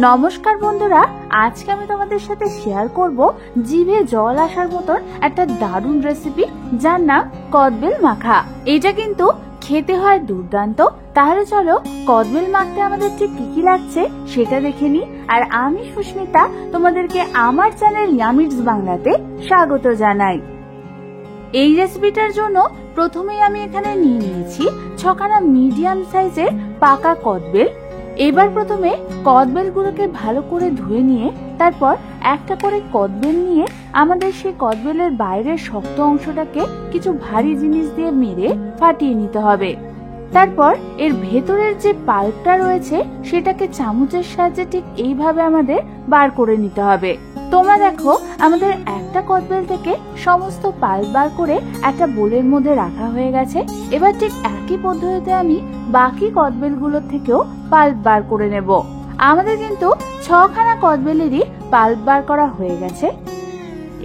নমস্কার বন্ধুরা, আজকে আমি তোমাদের সাথে শেয়ার করব জিভে জল আসার মতন একটা দারুণ রেসিপি, যার নাম কদবেল মাখা। এটা কিন্তু খেতে হয় দুর্দান্ত। তাহলে চলো কদবেল মাখতে আমাদের ঠিক কি কি লাগছে সেটা দেখে নি। আর আমি সুস্মিতা তোমাদেরকে আমার চ্যানেল ইয়ামিটস বাংলাতে স্বাগত জানাই। এই রেসিপিটার জন্য প্রথমেই আমি এখানে নিয়ে নিয়েছি 6খানা মিডিয়াম সাইজের পাকা কদবেল। এবার প্রথমে কদবেলগুলোকে ভালো করে ধুয়ে নিয়ে তারপর একটা করে কদবেল নিয়ে আমাদের সেই কদবেলের বাইরের শক্ত অংশটাকে কিছু ভারী জিনিস দিয়ে মেরে ফাটিয়ে নিতে হবে। তারপর এর ভেতরের যে পাল্পটা রয়েছে সেটাকে চামচের সাহায্যে ঠিক এইভাবে আমাদের বার করে নিতে হবে। তোমরা দেখো আমাদের একটা কদবেল থেকে সমস্ত পাল্প বার করে একটা বোলের মধ্যে রাখা হয়ে গেছে। এবার ঠিক একই পদ্ধতিতে আমি বাকি কদবেলগুলোর থেকেও পাল্প বার করে নেব। আমাদের কিন্তু 6খানা কদবেলেরই পাল্প বার করা হয়ে গেছে।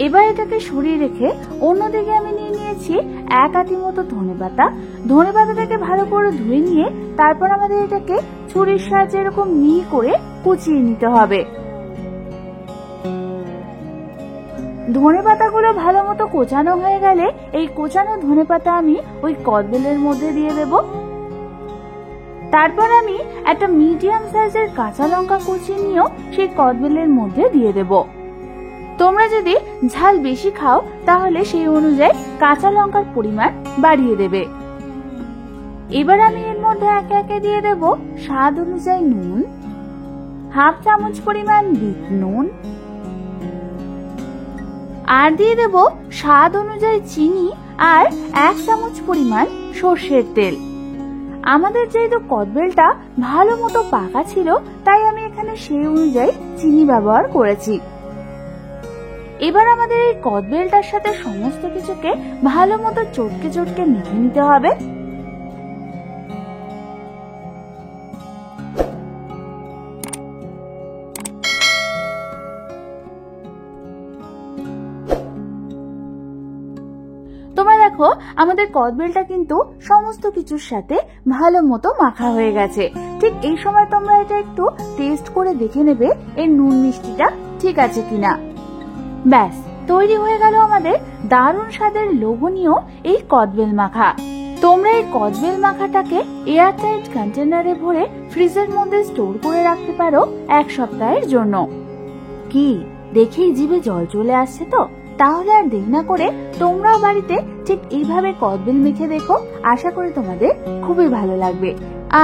এবার এটাকে সরিয়ে রেখে অন্যদিকে আমি নিয়ে নিয়েছি 1 আঁটি মতো ধনেপাতা। ধনেপাতাটাকে ভালো করে ধুয়ে নিয়ে তারপর আমাদের এটাকে ছুরির সাহায্যে এরকম মিহি করে কুচিয়ে নিতে হবে। ধনেপাতাগুলো ভালো মতো কোচানো হয়ে গেলে এই কোচানো ধনেপাতা আমি ওই কদবেলের মধ্যে দিয়ে দেব। তারপর আমি একটা মিডিয়াম সাইজের কাঁচা লঙ্কা কুচিয়ে নিয়েও সেই কদবেলের মধ্যে দিয়ে দেব। তোমরা যদি ঝাল বেশি খাও তাহলে সেই অনুযায়ী কাঁচা লঙ্কার পরিমাণ বাড়িয়ে দেবে। এবার আমি এর মধ্যে একে একে দিয়ে দেব স্বাদ অনুযায়ী নুন, 1/2 চামচ পরিমাণ বিট নুন, আর দিয়ে দেব স্বাদ অনুযায়ী চিনি আর 1 চামচ পরিমাণ সর্ষের তেল। আমাদের যেহেতু কদবেলটা ভালো মতো পাকা ছিল তাই আমি এখানে সেই অনুযায়ী চিনি ব্যবহার করেছি। এবার আমাদের এই কদবেলটার সাথে সমস্ত কিছুকে ভালো মতো চটকে চটকে মেখে নিতে হবে। তোমরা দেখো আমাদের কদবেলটা কিন্তু সমস্ত কিছুর সাথে ভালো মতো মাখা হয়ে গেছে। ঠিক এই সময় তোমরা এটা একটু টেস্ট করে দেখে নেবে এর নুন মিষ্টিটা ঠিক আছে কিনা। ব্যাস, তৈরি হয়ে গেল আমাদের দারুণ স্বাদের লোভনীয় এই কদবেল মাখা। তোমরা এই কদবেল মাখাটাকে এয়ারটাইট কন্টেনারে ভরে ফ্রিজের মধ্যে স্টোর করে রাখতে পারো 1 সপ্তাহের জন্য। কি দেখেই জিভে জল চলে আসছে তো? তাহলে আর দেরি না করে তোমরাও বাড়িতে ঠিক এইভাবে কদবেল মেখে দেখো। আশা করি তোমাদের খুবই ভালো লাগবে।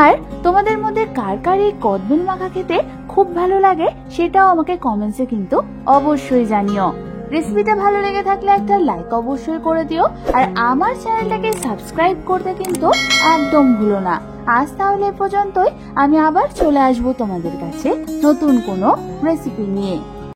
আর তোমাদের মধ্যে কার কার এই কদবেল মাখা খেতে খুব ভালো লাগে সেটাও আমাকে কমেন্টসে কিন্তু অবশ্যই জানিও। রেসিপিটা ভালো লেগে থাকলে একটা লাইক অবশ্যই করে দিও, আর আমার চ্যানেলটাকে সাবস্ক্রাইব করতে কিন্তু একদম ভুলো না। আজ তাহলে এ পর্যন্তই। আমি আবার চলে আসবো তোমাদের কাছে নতুন কোনো রেসিপি নিয়ে।